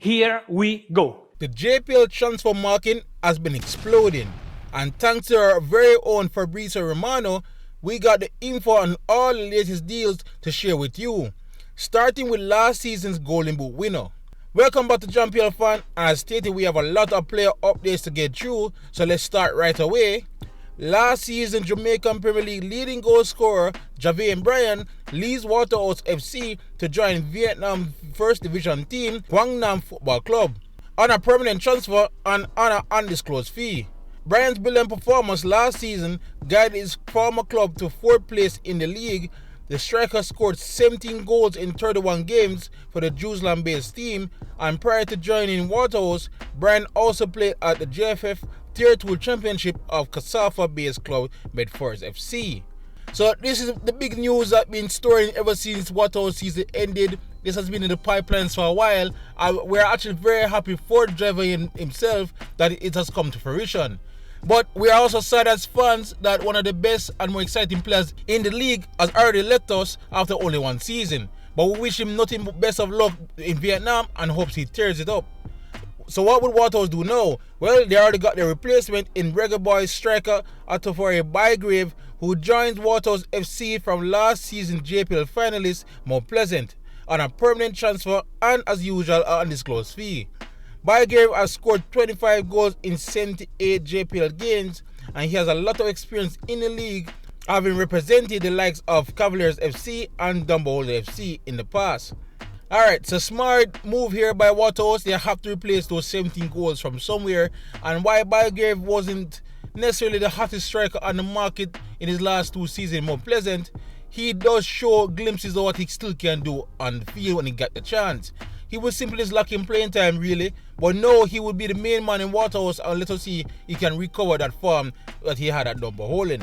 Here we go. The JPL transfer market has been exploding, and thanks to our very own Fabrizio Romano, we got the info on all the latest deals to share with you, starting with last season's Golden Boot winner. Welcome back to JPL Fan, and as stated, we have a lot of player updates to get through, so let's start right away. Last season, Jamaica Premier League leading goal scorer Javin Bryan leaves Waterhouse FC to join Vietnam First Division team Quang Nam Football Club on a permanent transfer and on an undisclosed fee. Bryan's brilliant performance last season guided his former club to 4th place in the league. The striker scored 17 goals in 31 games for the Jerusalem-based team, and prior to joining Waterhouse, Bryan also played at the JFF Tier 2 Championship of Casafa-based club Medfords FC. So this is the big news that's been stirring ever since Waterhouse season ended. This has been in the pipelines for a while. We're actually very happy for the driver himself that it has come to fruition. But we are also sad as fans that one of the best and more exciting players in the league has already left us after only one season. But we wish him nothing but best of luck in Vietnam and hopes he tears it up. So what would Waterhouse do now? Well, they already got their replacement in Reggae Boys striker Atofore Bygrave, who joins Waterhouse FC from last season's JPL finalist Mount Pleasant on a permanent transfer and, as usual, an undisclosed fee. Bygrave has scored 25 goals in 78 JPL games, and he has a lot of experience in the league, having represented the likes of Cavaliers FC and Dumbo FC in the past. Alright, so smart move here by Waterhouse. They have to replace those 17 goals from somewhere, and why Bygrave wasn't necessarily the hottest striker on the market in his last 2 seasons in Mount Pleasant, he does show glimpses of what he still can do on the field when he got the chance. He was simply just lacking playing time really, but no, he would be the main man in Waterhouse, and let us see he can recover that form that he had at Dumbo Holding.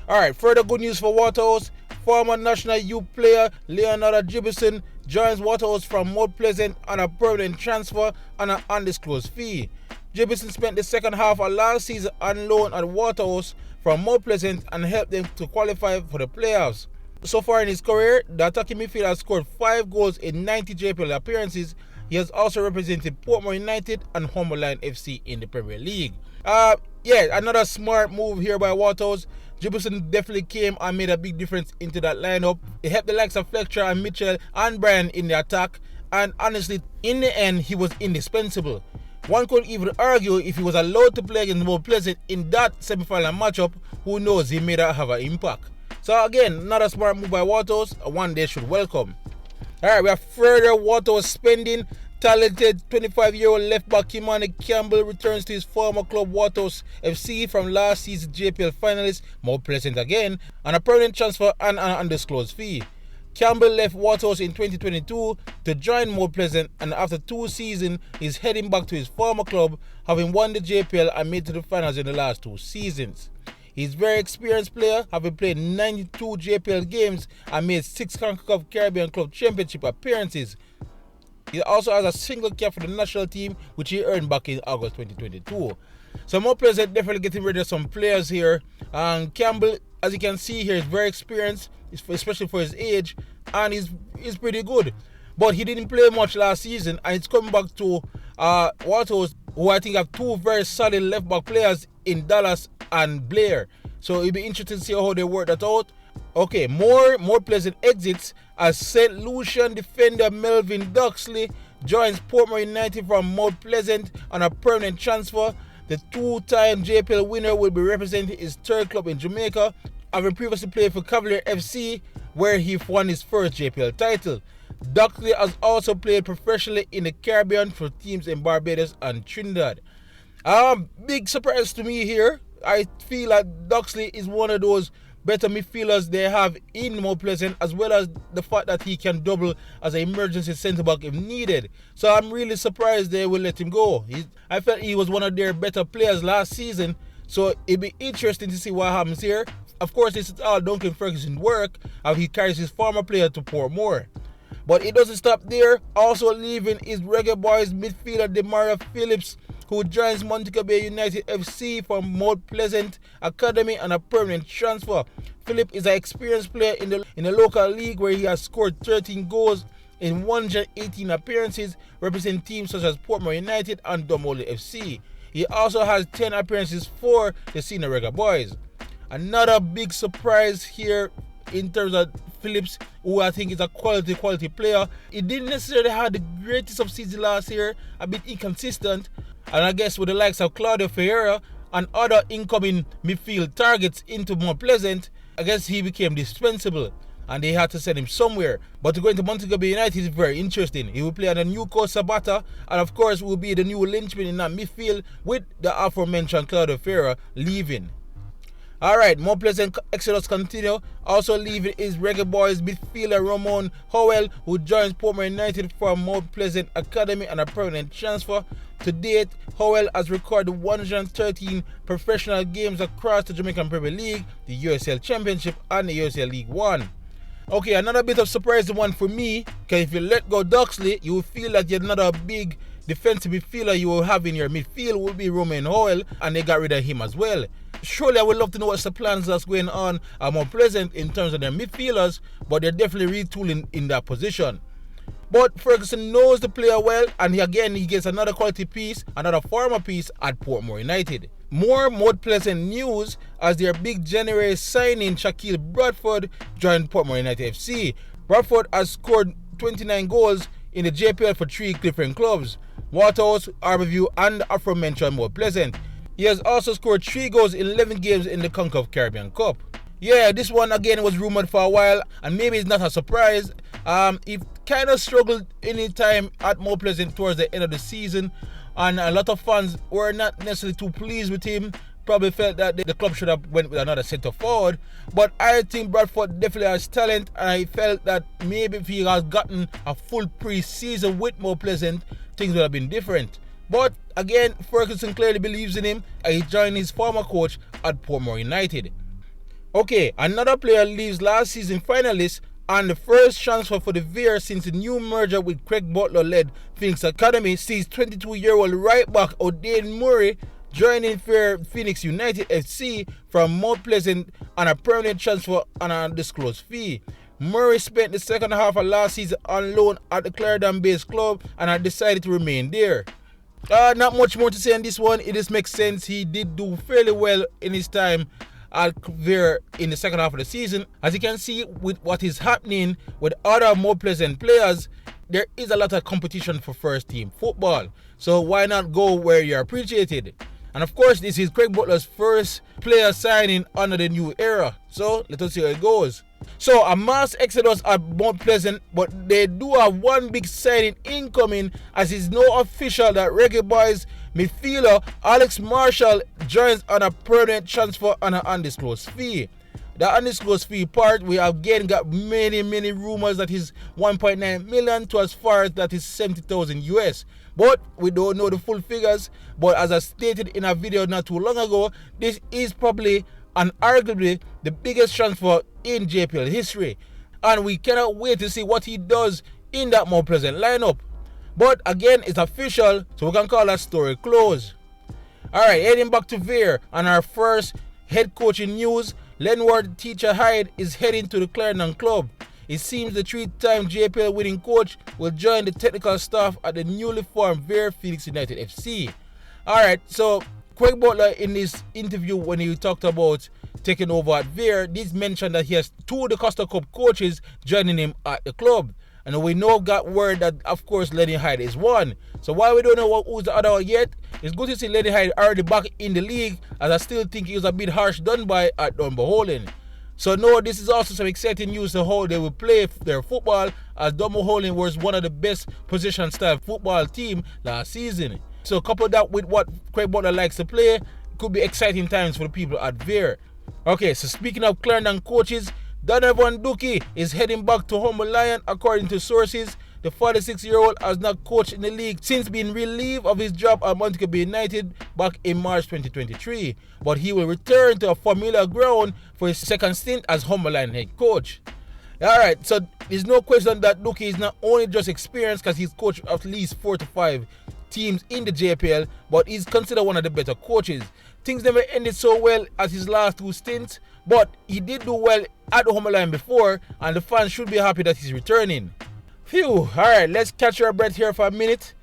Alright, further good news for Waterhouse. Former national youth player Leonardo Jibson joins Waterhouse from Mount Pleasant on a permanent transfer and an undisclosed fee. Jibson spent the second half of last season on loan at Waterhouse from Mount Pleasant and helped them to qualify for the playoffs. So far in his career, the attacking midfielder has scored 5 goals in 90 JPL appearances. He has also represented Portmore United and Humberline FC in the Premier League. Another smart move here by Waterhouse. Jibson definitely came and made a big difference into that lineup. It helped the likes of Fletcher and Mitchell and Bryan in the attack, and honestly, in the end, he was indispensable. One could even argue if he was allowed to play against Mount Pleasant in that semi-final matchup, who knows, he may not have an impact. So again, another smart move by Waterhouse, one they should welcome. Alright, we have further Waterhouse spending. Talented 25-year-old left-back Campbell returns to his former club Waterhouse FC from last season's JPL finalist Mount Pleasant again on a permanent transfer and an undisclosed fee. Campbell left Waterhouse in 2022 to join Mount Pleasant, and after 2 seasons is heading back to his former club, having won the JPL and made to the finals in the last 2 seasons. He's a very experienced player, having played 92 JPL games and made 6 CONCACAF Caribbean Club Championship appearances. He also has a single cap for the national team, which he earned back in August 2022. So Mount Pleasant definitely getting rid of some players here. And Campbell, as you can see here, is very experienced, especially for his age, and he's pretty good. But he didn't play much last season, and it's coming back to Waterhouse, who I think have 2 very solid left-back players in Dallas and Blair. So it'll be interesting to see how they work that out. Okay, more Pleasant exits as St. Lucian defender Melvin Duxley joins Portmore United from Mount Pleasant on a permanent transfer. The 2-time JPL winner will be representing his 3rd club in Jamaica, having previously played for Cavalier FC, where he won his first JPL title. Duxley has also played professionally in the Caribbean for teams in Barbados and Trinidad. Big surprise to me here. I feel like Duxley is one of those better midfielders they have in Mount Pleasant, as well as the fact that he can double as an emergency centre-back if needed. So I'm really surprised they will let him go. I felt he was one of their better players last season, so it'd be interesting to see what happens here. Of course, this is all Duncan Ferguson's work, how he carries his former player to Portmore. But it doesn't stop there. Also leaving is Reggae Boys midfielder Demaria Phillips, who joins Montego Bay United FC from Mount Pleasant Academy on a permanent transfer. Philip is an experienced player in the local league, where he has scored 13 goals in 118 appearances representing teams such as Portmore United and Dunmoley FC. He also has 10 appearances for the Senior Reggae Boys. Another big surprise here in terms of Phillips, who I think is a quality player. He didn't necessarily have the greatest of season last year, a bit inconsistent, and I guess with the likes of Claudio Ferreira and other incoming midfield targets into Mount Pleasant, I guess he became dispensable and they had to send him somewhere. But to go into Montego Bay United is very interesting. He will play under Nuco Sabata and of course will be the new linchpin in that midfield with the aforementioned Claudio Ferreira leaving. Alright, Mount Pleasant exodus continue. Also leaving is Reggae Boys midfielder Ramon Howell, who joins Portmore United from Mount Pleasant Academy and a permanent transfer. To date, Howell has recorded 113 professional games across the Jamaica Premier League, the USL Championship and the USL League One. Okay, another bit of surprising one for me, because if you let go Duxley, you will feel that yet another big defensive midfielder you will have in your midfield will be Romain Howell, and they got rid of him as well. Surely I would love to know what's the plans that's going on at Mount Pleasant in terms of their midfielders, but they're definitely retooling in that position. But Ferguson knows the player well, and he gets another quality piece, another former piece at Portmore United. More Mount Pleasant news as their big January signing Shaquille Bradford joined Portmore United FC. Bradford has scored 29 goals in the JPL for 3 different clubs, Waterhouse, Arborview and the aforementioned Mount Pleasant. He has also scored 3 goals in 11 games in the Concacaf Caribbean Cup. Yeah, this one again was rumored for a while, and maybe it's not a surprise. He kind of struggled any time at Mount Pleasant towards the end of the season, and a lot of fans were not necessarily too pleased with him. Probably felt that the club should have went with another centre forward. But I think Bradford definitely has talent, and I felt that maybe if he has gotten a full pre-season with Mount Pleasant, things would have been different. But again, Ferguson clearly believes in him, and he joined his former coach at Portmore United. Okay, another player leaves last season finalist and the first transfer for the Vere since the new merger with Craig Butler-led Phoenix Academy sees 22-year-old right back O'Dane Murray joining Phoenix United FC from Mount Pleasant on a permanent transfer on an undisclosed fee. Murray spent the second half of last season on loan at the Clarendon-based club and had decided to remain there. Not much more to say on this one. It just makes sense. He did do fairly well in his time at Vere in the second half of the season. As you can see with what is happening with other Mount Pleasant players, there is a lot of competition for first team football. So why not go where you're appreciated? And of course, this is Craig Butler's first player signing under the new era. So let us see how it goes. So a mass exodus at Mount Pleasant, but they do have one big signing incoming, as it's now official that Reggae Boys midfielder Alex Marshall joins on a permanent transfer on an undisclosed fee. The undisclosed fee part, we again got many rumors that is 1.9 million to as far as that is 70,000 US. But we don't know the full figures. But as I stated in a video not too long ago, this is probably and arguably the biggest transfer in JPL history. And we cannot wait to see what he does in that Mount Pleasant lineup. But again, it's official, so we can call that story closed. Alright, heading back to Vere and our first head coaching news. Lenworth teacher Hyde is heading to the Clarendon club. It seems the 3-time JPL winning coach will join the technical staff at the newly formed Vere Phoenix United FC. Alright, so Craig Butler in this interview when he talked about taking over at Vere, did mention that he has 2 of the Costa Cup coaches joining him at the club. And we know got word that of course Lenny Hyde is one. So while we don't know who's the other one yet, it's good to see Lenny Hyde already back in the league, as I still think he was a bit harsh done by at Dunboholing. So no, this is also some exciting news to how they will play their football, as Dunboholing was one of the best position style football team last season. So couple that with what Craig Butler likes to play, could be exciting times for the people at Vere. Okay, so speaking of Clarendon coaches, Donovan Duckie is heading back to Humble Lion according to sources. The 46-year-old has not coached in the league since being relieved of his job at Montego Bay United back in March 2023. But he will return to a familiar ground for his second stint as Humble Lion head coach. Alright, so there's no question that Duckie is not only just experienced because he's coached at least 4 to 5 teams in the JPL, but he's considered one of the better coaches. Things never ended so well as his last 2 stints, but he did do well at the Humble Lion before, and the fans should be happy that he's returning. Phew. Alright, let's catch our breath here for a minute.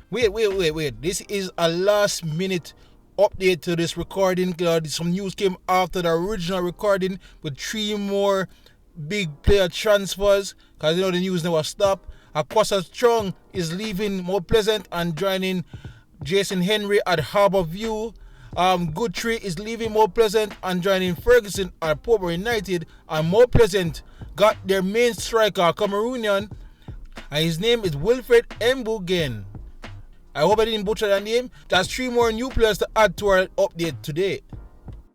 Wait. This is a last minute update to this recording. Some news came after the original recording with 3 more big player transfers. Because the news never stopped. Akwasa Strong is leaving Mount Pleasant and joining Jason Henry at Harbour View. Goodtree is leaving Mount Pleasant and joining Ferguson at Portmore United. And Mount Pleasant got their main striker, Cameroonian, and his name is Wilfred Mbugen. I hope I didn't butcher that name. That's 3 more new players to add to our update today.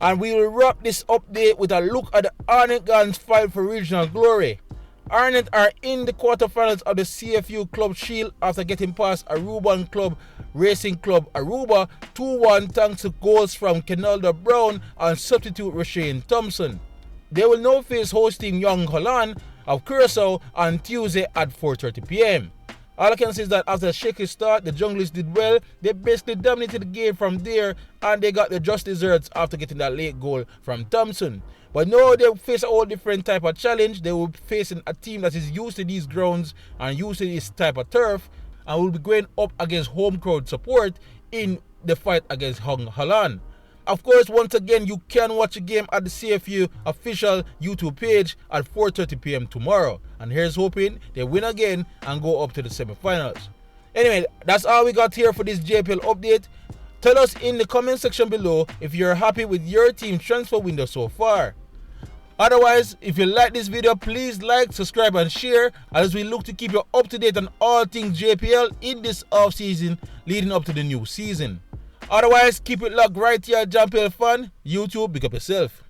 And we will wrap this update with a look at the Arnett Gardens fight for regional glory. Arnett are in the quarterfinals of the CFU Club Shield after getting past Aruban Club Racing Club Aruba 2-1 thanks to goals from Kenalda Brown and substitute Rashane Thompson. They will now face hosting Young Holland of Curacao on Tuesday at 4:30 p.m. All I can say is that after a shaky start, the Junglers did well. They basically dominated the game from there and they got their just desserts after getting that late goal from Thompson. But now they face a whole different type of challenge. They will be facing a team that is used to these grounds and used to this type of turf and will be going up against home crowd support in the fight against Young Holland. Of course, once again, you can watch the game at the CFU official YouTube page at 4:30 p.m. tomorrow. And here's hoping they win again and go up to the semifinals. Anyway, that's all we got here for this JPL update. Tell us in the comment section below if you're happy with your team's transfer window so far. Otherwise, if you like this video, please like, subscribe and share as we look to keep you up to date on all things JPL in this off-season leading up to the new season. Otherwise, keep it locked right here at JPL Fun. YouTube, big up yourself.